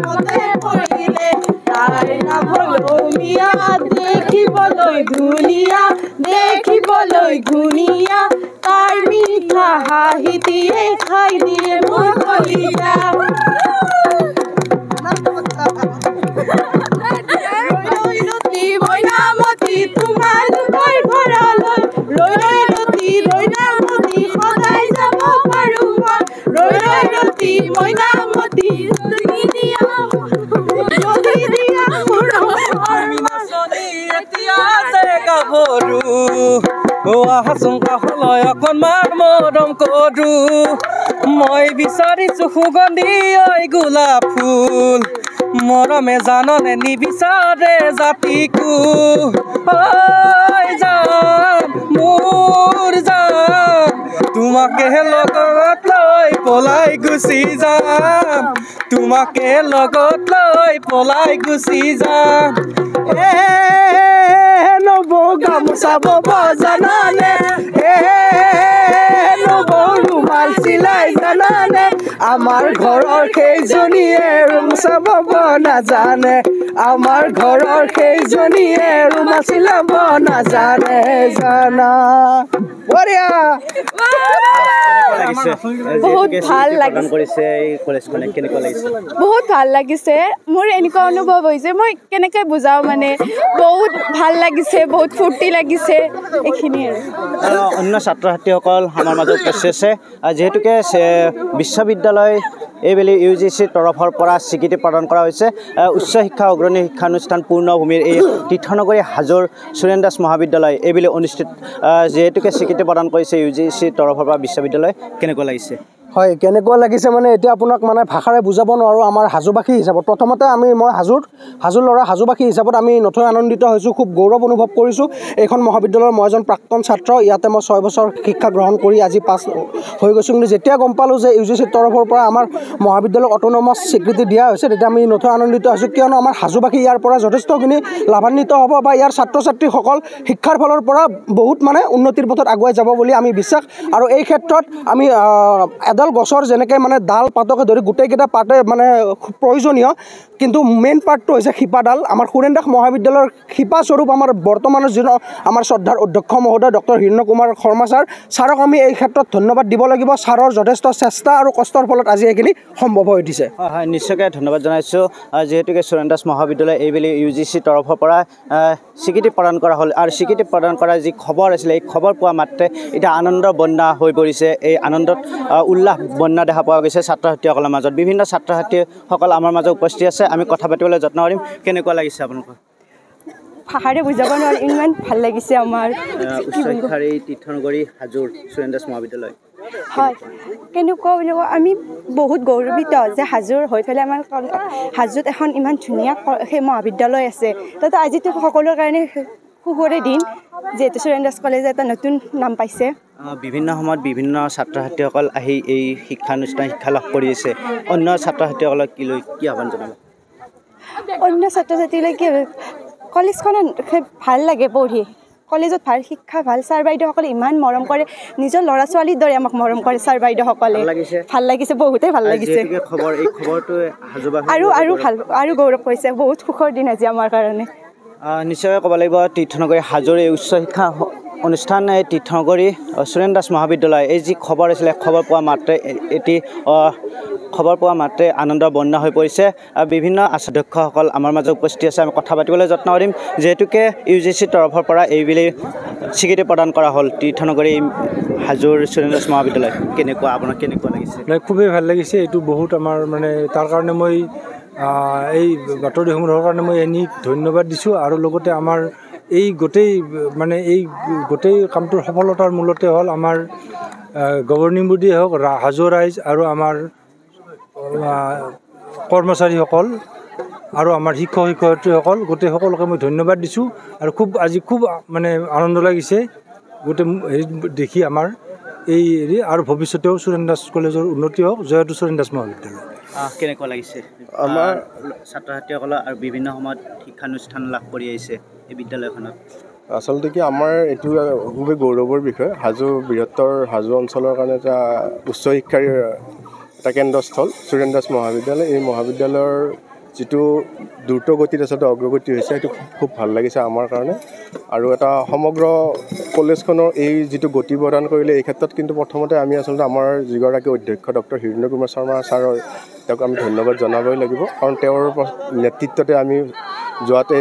প্ৰেমতে পৰিলে তাইৰ নাম হলো মিয়া দেখিবলৈ ধুনীয়া তাৰ মিঠা হাঁহিটিয়ে খাই দিয়ে মোৰ কলিজা মইনামতি তোমালোকৰ ঘৰলৈ ৰৈ ৰতি মইনামতি সদায় যাব পাৰোঁ মই ৰৈ ৰতি মইনামতি যদি দিয়া এতিয়া যে গাভৰু আচংকা হলয় অকণমান মৰম কৰো মই বিচাৰিছো সুগন্ধি ঐ গোলাপ ফুল মৰমে জাননে নিবিচাৰে জাতিকো ঐ জান মোৰ জান তোমাকে লগত লৈ পলাই গুচি যাম তোমাকে লগত লৈ পলাই গুচি যাম নবৌ গামোচা বব জানানে নবৌ ৰুমাল চিলাই জানানে আমাৰ ঘৰৰ সেইজনীয়ে ৰুমাল বব নাজানে আমাৰ ঘৰৰ সেইজনীয়ে ৰুমাল চিলাব নাজানে জানা বঢ়িয়া বহুত ভাল লাগিছে বহুত ভাল লাগিছে মোৰ এনেকুৱা অনুভৱ হৈছে মই কেনেকৈ বুজাওঁ মানে বহুত ভাল লাগিছে বহুত ফূৰ্তি লাগিছে এইখিনি আৰু অন্য ছাত্ৰ ছাত্ৰীসকল আমাৰ মাজত উপস্থিত আছে যিহেতুকে বিশ্ববিদ্যালয় এইবেলি UGCৰ তৰফৰ পৰা স্বীকৃতি প্ৰদান কৰা হৈছে উচ্চ শিক্ষা অগ্ৰণী শিক্ষানুষ্ঠান পূৰ্ণভূমিৰ এই তীৰ্থনগৰী হাজোৰ সুৰেন দাস মহাবিদ্যালয় এইবেলি অনুষ্ঠিত যিহেতুকে স্বীকৃতি প্ৰদান কৰিছে UGCৰ তৰফৰ পৰা বিশ্ববিদ্যালয় কেনেকুৱা লাগিছে হয় কেনেকুৱা লাগিছে মানে এতিয়া আপোনাক মানে ভাষাৰে বুজাব নোৱাৰোঁ আমাৰ হাজোবাসী হিচাপত প্ৰথমতে মই হাজোৰ ল'ৰা হাজোবাসী হিচাপত আমি নথৈ আনন্দিত হৈছোঁ খুব গৌৰৱ অনুভৱ কৰিছোঁ এইখন মহাবিদ্যালয়ৰ মই এজন প্ৰাক্তন ছাত্ৰ ইয়াতে মই 6 বছৰ শিক্ষা গ্ৰহণ কৰি আজি পাছ হৈ গৈছোঁ কিন্তু যেতিয়া গম পালোঁ যে UGCৰ তৰফৰ পৰা আমাৰ মহাবিদ্যালয়ক অট'নমাছ স্বীকৃতি দিয়া হৈছে তেতিয়া আমি নথৈ আনন্দিত হৈছোঁ কিয়নো আমাৰ হাজোবাসী ইয়াৰ পৰা যথেষ্টখিনি লাভান্বিত হ'ব বা ইয়াৰ ছাত্ৰ ছাত্ৰীসকল শিক্ষাৰ ফালৰ পৰা বহুত মানে উন্নতিৰ পথত আগুৱাই যাব বুলি আমি বিশ্বাস আৰু এই ক্ষেত্ৰত আমি এডাল গছৰ যেনেকৈ মানে ডাল পাতকে ধৰি গোটেইকেইটা পাতে মানে প্ৰয়োজনীয় কিন্তু মেইন পাৰ্টটো হৈছে শিপাডাল আমাৰ সুৰেন দাস মহাবিদ্যালয়ৰ শিপাস্বৰূপ আমাৰ বৰ্তমানৰ যিজন আমাৰ শ্ৰদ্ধাৰ অধ্যক্ষ মহোদয় ডক্টৰ হিৰণ্য কুমাৰ শৰ্মা ছাৰক আমি এই ক্ষেত্ৰত ধন্যবাদ দিব লাগিব ছাৰৰ যথেষ্ট চেষ্টা আৰু কষ্টৰ ফলত আজি এইখিনি সম্ভৱ হৈ উঠিছে হয় নিশ্চয়কৈ ধন্যবাদ জনাইছোঁ যিহেতুকে সুৰেন দাস মহাবিদ্যালয় এইবেলি UGCৰ তৰফৰ পৰা স্বীকৃতি প্ৰদান কৰা হ'ল আৰু স্বীকৃতি প্ৰদান কৰা যি খবৰ আছিলে এই খবৰ পোৱা মাত্ৰে এতিয়া আনন্দৰ বন্যা হৈ পৰিছে এই আনন্দত উল্লাস বন্যা দেখা পোৱা গৈছে ছাত্ৰ ছাত্ৰীসকলৰ মাজত বিভিন্ন ছাত্ৰ ছাত্ৰীসকল আমাৰ মাজত উপস্থিত আছে আমি কথা পাতিবলৈ যত্ন কৰিম কেনেকুৱা লাগিছে আপোনালোকৰ ভাষাৰে বুজাব নোৱাৰি ইমান ভাল লাগিছে আমাৰ উচ্চ শিক্ষাৰ এই তীৰ্থনগৰী হাজোৰ সুৰেন দাস মহাবিদ্যালয় হয় কেনেকুৱা বুলি আমি বহুত গৌৰৱান্বিত যে হাজোৰ হৈ পেলাই আমাৰ হাজোত এখন ইমান ধুনীয়া সেই মহাবিদ্যালয় আছে তাতে আজিতো সকলোৰে কাৰণে সুখৰে দিন যিহেতু সুৰেন দাস কলেজে এটা নতুন নাম পাইছে বিভিন্ন সময়ত বিভিন্ন ছাত্ৰ ছাত্ৰীসকল আহি এই শিক্ষানুষ্ঠান শিক্ষা লাভ কৰি আছে অন্য ছাত্ৰ ছাত্ৰীসকলক কি আহ্বান জনাব অন্য ছাত্ৰ ছাত্ৰীলৈ কি কলেজখনত ভাল লাগে পঢ়ি কলেজত ভাল শিক্ষা ভাল ছাৰ বাইদেউসকলে ইমান মৰম কৰে নিজৰ ল'ৰা ছোৱালীৰ দৰে আমাক মৰম কৰে ছাৰ বাইদেউসকলে ভাল লাগিছে বহুতেই ভাল লাগিছে আৰু গৌৰৱ কৰিছে বহুত সুখৰ দিন আজি আমাৰ কাৰণে নিশ্চয় ক'ব লাগিব তীৰ্থনগৰী হাজোৰ এই উচ্চ শিক্ষা অনুষ্ঠান এই তীৰ্থনগৰী সুৰেন দাস মহাবিদ্যালয় এই যি খবৰ আছিলে খবৰ পোৱা মাত্ৰে আনন্দৰ বন্যা হৈ পৰিছে বিভিন্ন অধ্যক্ষসকল আমাৰ মাজত উপস্থিত আছে আমি কথা পাতিবলৈ যত্ন কৰিম যিহেতুকে UGCৰ তৰফৰ পৰা এইবেলি স্বীকৃতি প্ৰদান কৰা হ'ল তীৰ্থনগৰী হাজোৰ সুৰেন দাস মহাবিদ্যালয় আপোনাৰ কেনেকুৱা লাগিছে খুবেই ভাল লাগিছে এইটো বহুত আমাৰ মানে তাৰ কাৰণে মই এই বাতৰিসমূহৰ কাৰণে মই ধন্যবাদ দিছোঁ আৰু লগতে আমাৰ এই গোটেই কামটোৰ সফলতাৰ মূলতে হ'ল আমাৰ গভৰ্ণিং বডি হওক হাজো ৰাইজ আৰু আমাৰ কৰ্মচাৰীসকল আৰু আমাৰ শিক্ষক শিক্ষয়িত্ৰীসকল গোটেই সকলোকে মই ধন্যবাদ দিছোঁ আৰু আজি খুব মানে আনন্দ লাগিছে গোটেই দেখি আমাৰ এই আৰু ভৱিষ্যতেও সুৰেন দাস কলেজৰ উন্নতি হওক জয়তু সুৰেন দাস মহাবিদ্যালয় কেনেকুৱা লাগিছে আমাৰ ছাত্ৰ ছাত্ৰীসকলে আৰু বিভিন্ন সময়ত শিক্ষানুষ্ঠান লাভ কৰি আহিছে এই বিদ্যালয়খনত আচলতে কি আমাৰ এইটো খুবেই গৌৰৱৰ বিষয় বৃহত্তৰ হাজো অঞ্চলৰ কাৰণে এটা উচ্চ শিক্ষাৰ এটা কেন্দ্ৰস্থল সুৰেন দাস মহাবিদ্যালয় এই মহাবিদ্যালয়ৰ যিটো দ্ৰুত গতিত আচলতে অগ্ৰগতি হৈছে সেইটো খুব ভাল লাগিছে আমাৰ কাৰণে আৰু এটা সমগ্ৰ কলেজখনৰ এই যিটো গতি প্ৰদান কৰিলে এই ক্ষেত্ৰত কিন্তু প্ৰথমতে আমি আচলতে আমাৰ যিগৰাকী অধ্যক্ষ ডক্টৰ হীৰেন্দ্ৰ কুমাৰ শৰ্মা ছাৰৰ তেওঁক আমি ধন্যবাদ জনাবই লাগিব কাৰণ তেওঁৰ নেতৃত্বতে আমি যোৱাতে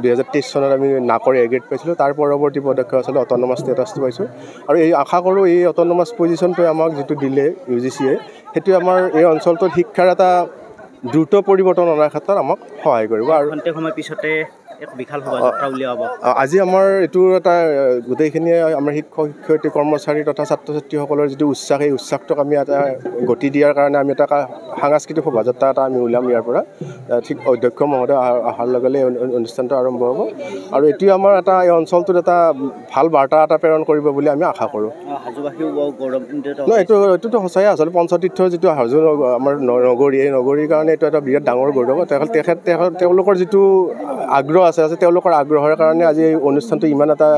2023 চনত আমি নাকৰ এ গ্ৰেড পাইছিলোঁ তাৰ পৰৱৰ্তী পদক্ষেপ আচলতে অট'নমাছ ষ্টেটাছটো পাইছোঁ আৰু এই আশা কৰোঁ এই অট'নমাছ পজিশ্যনটোৱে আমাক যিটো দিলে UGCয়ে সেইটোৱে আমাৰ এই অঞ্চলটোত শিক্ষাৰ এটা দ্ৰুত পৰিৱৰ্তন অনাৰ ক্ষেত্ৰত আমাক সহায় কৰিব আৰু সময় পিছতে এক বিশাল শোভাযাত্ৰা উলিয়াব আজি আমাৰ এইটো এটা গোটেইখিনিয়ে আমাৰ শিক্ষক শিক্ষয়িত্ৰী কৰ্মচাৰী তথা ছাত্ৰ ছাত্ৰীসকলৰ যিটো উৎসাহ এই উৎসাহটোক আমি এটা গতি দিয়াৰ কাৰণে আমি এটা সাংস্কৃতিক শোভাযাত্ৰা এটা আমি উলিয়াম ইয়াৰ পৰা ঠিক অধ্যক্ষ মহোদয় অহাৰ লগে লগে অনুষ্ঠানটো আৰম্ভ হ'ব আৰু এইটোৱে আমাৰ এটা এই অঞ্চলটোত এটা ভাল বাৰ্তা এটা প্ৰেৰণ কৰিব বুলি আমি আশা কৰোঁ নহয় এইটোতো সঁচাই আচলতে পঞ্চতীৰ্থৰ যিটো হাজো আমাৰ নগৰী এই নগৰীৰ কাৰণে এইটো এটা বিৰাট ডাঙৰ গৌৰৱ তেওঁলোকৰ যিটো আগ্ৰহ আছে তেওঁলোকৰ আগ্ৰহৰ কাৰণে আজি এই অনুষ্ঠানটো ইমান এটা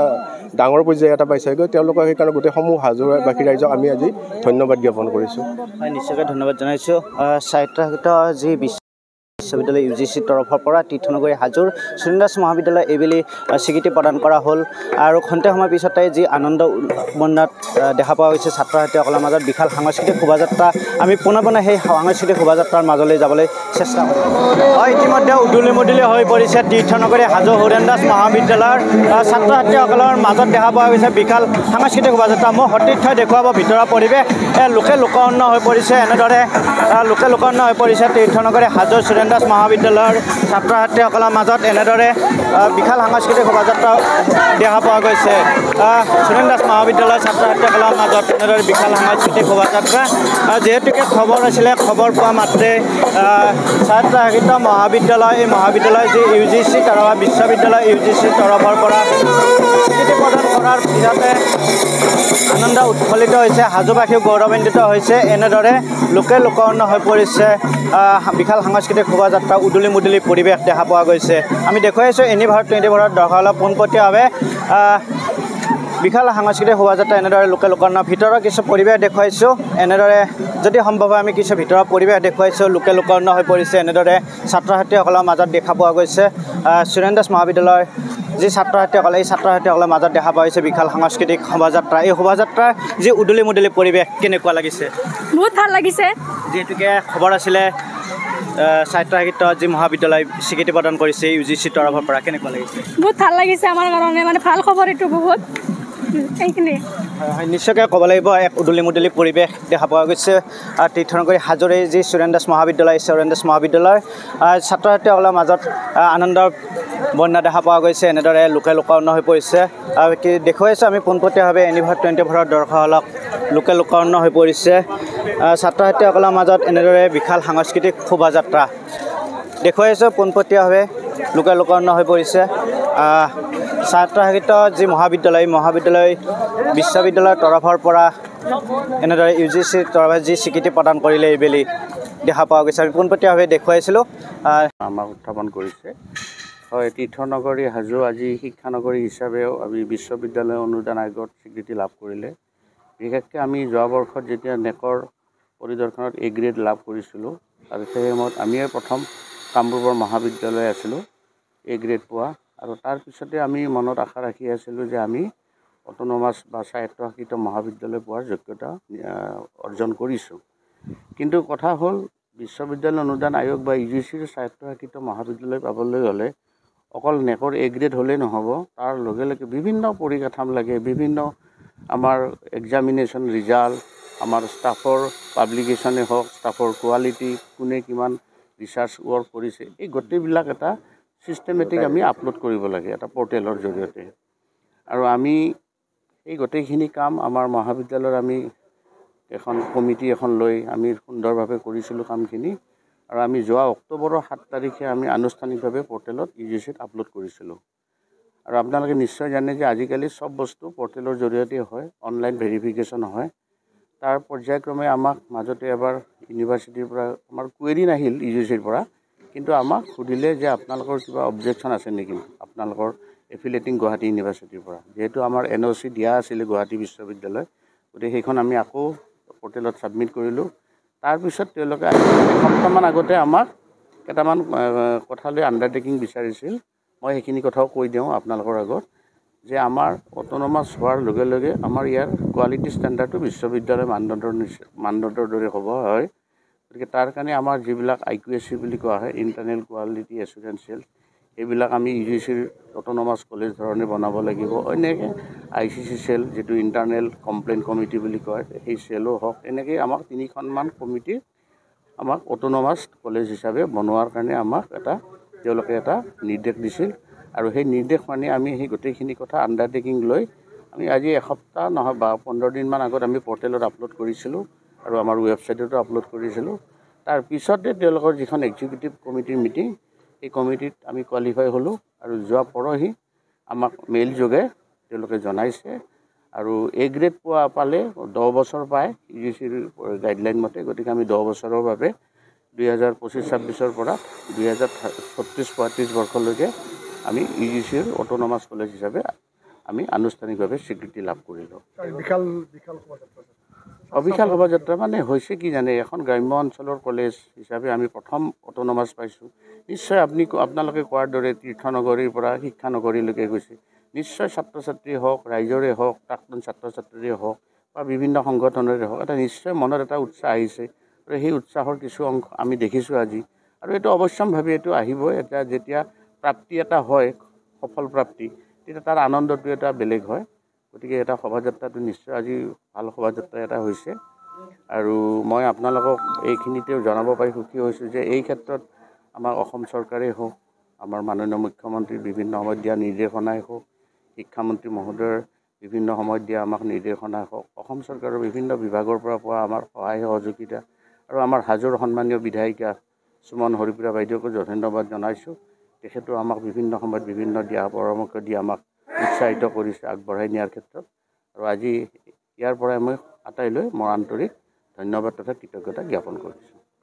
ডাঙৰ পৰ্যায়ে এটা পাইছেগৈ তেওঁলোকক সেইকাৰণে গোটেই সমূহ হাজোবাসী ৰাইজক আমি আজি ধন্যবাদ জ্ঞাপন কৰিছোঁ হয় নিশ্চয়কৈ ধন্যবাদ জনাইছোঁ সাহিত্য যি বিশ্ববিদ্যালয় UGCৰ তৰফৰ পৰা তীৰ্থনগৰী হাজোৰ সুৰেন্দ্ৰ দাস মহাবিদ্যালয় এইবুলি স্বীকৃতি প্ৰদান কৰা হ'ল আৰু খন্তেক সময়ৰ পিছতে যি আনন্দ উন্মাদনাত দেখা পোৱা গৈছে ছাত্ৰ ছাত্ৰীসকলৰ মাজত বিশাল সাংস্কৃতিক শোভাযাত্ৰা আমি পোনে সেই সাংস্কৃতিক শোভাযাত্ৰাৰ মাজলৈ যাবলৈ চেষ্টা কৰিম হয় ইতিমধ্যে উদুলি মুদুলি হৈ পৰিছে তীৰ্থনগৰী হাজো সুৰেন্দ্ৰ দাস মহাবিদ্যালয়ৰ ছাত্ৰ ছাত্ৰীসকলৰ মাজত দেখা পোৱা গৈছে বিশাল সাংস্কৃতিক শোভাযাত্ৰা মই সতীৰ্থই দেখুৱাব ভিতৰৰ পৰিৱেশ লোকে লোকাৰণ্য হৈ পৰিছে এনেদৰে লোকে লোকাৰণ্য হৈ পৰিছে তীৰ্থনগৰী হাজো সুৰেন্দ্ৰ দাস মহাবিদ্যালয়ৰ ছাত্ৰ ছাত্ৰীসকলৰ মাজত এনেদৰে বিশাল সাংস্কৃতিক শোভাযাত্ৰা দেখা পোৱা গৈছে সুৰেন্দ্ৰ দাস মহাবিদ্যালয়ৰ ছাত্ৰ ছাত্ৰীসকলৰ মাজত এনেদৰে বিশাল সাংস্কৃতিক শোভাযাত্ৰা যিহেতুকে খবৰ আছিলে খবৰ পোৱা মাত্ৰে ছাত্ৰ সাহিত্য মহাবিদ্যালয় এই মহাবিদ্যালয় যি UGC তৰফ বিশ্ববিদ্যালয় UGCৰ তৰফৰ পৰা স্বীকৃতি প্ৰদান কৰাৰ পিছতে আনন্দ উৎফুল্লিত হৈছে হাজোবাসীও গৌৰৱান্বিত হৈছে এনেদৰে লোকে লোকাৰণ্য হৈ পৰিছে বিশাল সাংস্কৃতিক শোভাযাত্ৰা উদুলি মুদুলি পৰিৱেশ দেখা পোৱা গৈছে আমি দেখুৱাইছোঁ এনিভাৰত 24 দৰ্শকক পোনপটীয়াভাৱে বিশাল সাংস্কৃতিক শোভাযাত্ৰা এনেদৰে লোকে লোকাৰণ্য ভিতৰৰ কিছু পৰিৱেশ দেখুৱাইছোঁ এনেদৰে যদি সম্ভৱ হয় আমি কিছু ভিতৰৰ পৰিৱেশ দেখুৱাইছোঁ লোকে লোকাৰণ্য হৈ পৰিছে এনেদৰে ছাত্ৰ ছাত্ৰীসকলৰ মাজত দেখা পোৱা গৈছে সুৰেন্দ্ৰ দাস মহাবিদ্যালয়ৰ যি ছাত্ৰ ছাত্ৰীসকল এই ছাত্ৰ ছাত্ৰীসকলৰ মাজত দেখা পোৱা গৈছে বিশাল সাংস্কৃতিক শোভাযাত্ৰা এই শোভাযাত্ৰাৰ যি উদুলি মুদুলি পৰিৱেশ কেনেকুৱা লাগিছে বহুত ভাল লাগিছে যিহেতুকে খবৰ আছিলে সাহিত্য সাহিত্য যি মহাবিদ্যালয় স্বীকৃতি প্ৰদান কৰিছে UGCৰ তৰফৰ পৰা কেনেকুৱা লাগিছে বহুত ভাল লাগিছে আমাৰ কাৰণে মানে ভাল খবৰ এইটো বহুত এইখিনি হয় নিশ্চয়কৈ ক'ব লাগিব এক উদুলি মুদুলি পৰিৱেশ দেখা পোৱা গৈছে তীৰ্থনগৰী হাজোৰে যি সুৰেন্দ্ৰ দাস মহাবিদ্যালয় সুৰেন্দ্ৰ দাস মহাবিদ্যালয়ৰ ছাত্ৰ ছাত্ৰীসকলৰ মাজত আনন্দৰ বন্যা দেখা পোৱা গৈছে এনেদৰে লোকে লোকাৰণ্য হৈ পৰিছে কি দেখুৱাইছোঁ আমি পোনপটীয়াভাৱে এনিভাৰ 24 দৰ্শকক লোকে লোকাৰণ্য হৈ পৰিছে ছাত্ৰ ছাত্ৰীসকলৰ মাজত এনেদৰে বিশাল সাংস্কৃতিক শোভাযাত্ৰা দেখুৱাইছোঁ পোনপটীয়াভাৱে লোকে লোকাৰণ্য হৈ পৰিছে ছাত্ৰ সাহিত্য যি মহাবিদ্যালয় বিশ্ববিদ্যালয়ৰ তৰফৰ পৰা এনেদৰে UGCৰ তৰফে যি স্বীকৃতি প্ৰদান কৰিলে এইবেলি দেখা পোৱা গৈছে আমি পোনপটীয়াভাৱে দেখুৱাইছিলোঁ আমাক উত্থাপন কৰিছে হয় তীৰ্থনগৰী হাজো আজি শিক্ষানগৰী হিচাপেও আমি বিশ্ববিদ্যালয় অনুদান আয়োগত স্বীকৃতি লাভ কৰিলে বিশেষকৈ আমি যোৱা বৰ্ষত যেতিয়া নেকৰ পৰিদৰ্শনত A গ্ৰেড লাভ কৰিছিলোঁ আৰু সেই সময়ত আমিয়ে প্ৰথম কামৰূপৰ মহাবিদ্যালয় আছিলোঁ A গ্ৰেড পোৱা আৰু তাৰ পিছতে আমি মনত আশা ৰাখি আছিলোঁ যে আমি অট'নমাছ বা স্বায়ত্তশাসিত মহাবিদ্যালয় পোৱাৰ যোগ্যতা অৰ্জন কৰিছোঁ কিন্তু কথা হ'ল বিশ্ববিদ্যালয় অনুদান আয়োগ বা UGCৰ স্বায়ত্তশাসিত মহাবিদ্যালয় পাবলৈ হ'লে অকল নেকৰ A গ্ৰেড হ'লেই নহ'ব তাৰ লগে লগে বিভিন্ন পৰিকাঠাম লাগে বিভিন্ন আমাৰ এক্সামিনেশ্যন ৰিজাল্ট আমাৰ ষ্টাফৰ পাব্লিকেশ্যনে হওক ষ্টাফৰ কোৱালিটি কোনে কিমান ৰিচাৰ্চ ৱৰ্ক কৰিছে এই গোটেইবিলাক এটা চিষ্টেমেটিক আমি আপলোড কৰিব লাগে এটা পৰ্টেলৰ জৰিয়তে আৰু আমি এই গোটেইখিনি কাম আমাৰ মহাবিদ্যালয়ৰ আমি এখন কমিটি এখন লৈ আমি সুন্দৰভাৱে কৰিছিলোঁ কামখিনি আৰু আমি যোৱা অক্টোবৰৰ 7 তাৰিখে আমি আনুষ্ঠানিকভাৱে পৰ্টেলত UGCত আপলোড কৰিছিলোঁ আৰু আপোনালোকে নিশ্চয় জানে যে আজিকালি সব বস্তু পৰ্টেলৰ জৰিয়তে হয় অনলাইন ভেৰিফিকেশ্যন হয় তাৰ পৰ্যায়ক্ৰমে আমাক মাজতে এবাৰ ইউনিভাৰ্চিটিৰ পৰা আমাৰ কুৱেৰি নাহিল UGCৰ পৰা কিন্তু আমাক সুধিলে যে আপোনালোকৰ কিবা অবজেকশ্যন আছে নেকি আপোনালোকৰ এফিলেটিং গুৱাহাটী ইউনিভাৰ্চিটিৰ পৰা যেহেতু আমাৰ NOC দিয়া আছিলে গুৱাহাটী বিশ্ববিদ্যালয় গতিকে সেইখন আমি আকৌ পৰ্টেলত ছাবমিট কৰিলোঁ তাৰপিছত তেওঁলোকে এসপ্তাহমান আগতে আমাক কেইটামান কথা লৈ আণ্ডাৰটেকিং বিচাৰিছিল। মই সেইখিনি কথাও কৈ দিওঁ আপোনালোকৰ আগত যে আমাৰ অট'নমাছ হোৱাৰ লগে লগে আমাৰ ইয়াৰ কোৱালিটি ষ্টেণ্ডাৰ্ডটো বিশ্ববিদ্যালয়ৰ মানদণ্ডৰ দৰে হ'ব হয়। গতিকে তাৰ কাৰণে আমাৰ যিবিলাক IQAC বুলি কোৱা হয়, ইণ্টাৰনেল কোৱালিটি এছুৰেঞ্চিয়েল, এইবিলাক আমি UGCৰ অট'নমাছ কলেজ ধৰণে বনাব লাগিব। এনেকৈ ICC চেল, যিটো ইণ্টাৰনেল কমপ্লেইন কমিটি বুলি কয়, সেই চেলো হওক, এনেকৈ আমাক 3খনমান কমিটি আমাক অট'নমাছ কলেজ হিচাপে বনোৱাৰ কাৰণে আমাক তেওঁলোকে এটা নিৰ্দেশ দিছিল। আৰু সেই নিৰ্দেশ মানি আমি সেই গোটেইখিনি কথা আণ্ডাৰটেকিং লৈ আমি আজি এসপ্তাহ নহয় বা 15 দিনমান আগত আমি পৰ্টেলত আপলোড কৰিছিলোঁ আৰু আমাৰ ৱেবছাইটতো আপলোড কৰিছিলোঁ। তাৰ পিছতে তেওঁলোকৰ যিখন এক্সিকিউটিভ কমিটিৰ মিটিং, এই কমিটিত আমি কোৱালিফাই হ'লোঁ আৰু যোৱা পৰহি আমাক মেইল যোগে তেওঁলোকে জনাইছে। আৰু A গ্ৰেড পালে 10 বছৰ পায় UGCৰ গাইডলাইন মতে। গতিকে আমি 10 বছৰৰ বাবে 2025-26 পৰা 2036-35 বৰ্ষলৈকে আমি UGCৰ অট'নমাছ কলেজ হিচাপে আমি আনুষ্ঠানিকভাৱে স্বীকৃতি লাভ কৰিলোঁ। অবিশাল শোভাযাত্ৰা মানে হৈছে কি জানে, এখন গ্ৰাম্য অঞ্চলৰ কলেজ হিচাপে আমি প্ৰথম অট'নমাছ পাইছোঁ। নিশ্চয় আপোনালোকে কোৱাৰ দৰে তীৰ্থনগৰীৰ পৰা শিক্ষানগৰীলৈকে গৈছে। নিশ্চয় ছাত্ৰ ছাত্ৰী হওক, ৰাইজৰে হওক, প্ৰাক্তন ছাত্ৰ ছাত্ৰীৰে হওক বা বিভিন্ন সংগঠনৰে হওক, এটা নিশ্চয় মনত এটা উৎসাহ আহিছে। আৰু সেই উৎসাহৰ কিছু অংশ আমি দেখিছোঁ আজি। আৰু এইটো অৱশ্যম্ভাৱী, এইটো আহিবই। যেতিয়া প্ৰাপ্তি এটা হয়, সফল প্ৰাপ্তি, তেতিয়া তাৰ আনন্দটো এটা বেলেগ হয়। গতিকে এটা শোভাযাত্ৰাটো নিশ্চয় আজি ভাল শোভাযাত্ৰা এটা হৈছে। আৰু মই আপোনালোকক এইখিনিতেও জনাব পাৰি সুখী হৈছোঁ যে এই ক্ষেত্ৰত আমাৰ অসম চৰকাৰেই হওক, আমাৰ মাননীয় মুখ্যমন্ত্ৰীৰ বিভিন্ন সময়ত দিয়া নিৰ্দেশনাই হওক, শিক্ষামন্ত্ৰী মহোদয়ৰ বিভিন্ন সময়ত দিয়া আমাক নিৰ্দেশনাই হওক, অসম চৰকাৰৰ বিভিন্ন বিভাগৰ পৰা পোৱা আমাৰ সহায় সহযোগিতা, আৰু আমাৰ হাজোৰ সন্মানীয় বিধায়িকা সুমন হৰিপ্ৰিয়া বাইদেউকো ধন্যবাদ জনাইছোঁ। তেখেতো আমাক বিভিন্ন সময়ত বিভিন্ন পৰামৰ্শ দি আমাক উৎসাহিত কৰিছে আগবঢ়াই নিয়াৰ ক্ষেত্ৰত। আৰু আজি ইয়াৰ পৰাই মই আটাইলৈ মোৰ আন্তৰিক ধন্যবাদ তথা কৃতজ্ঞতা জ্ঞাপন কৰিছোঁ।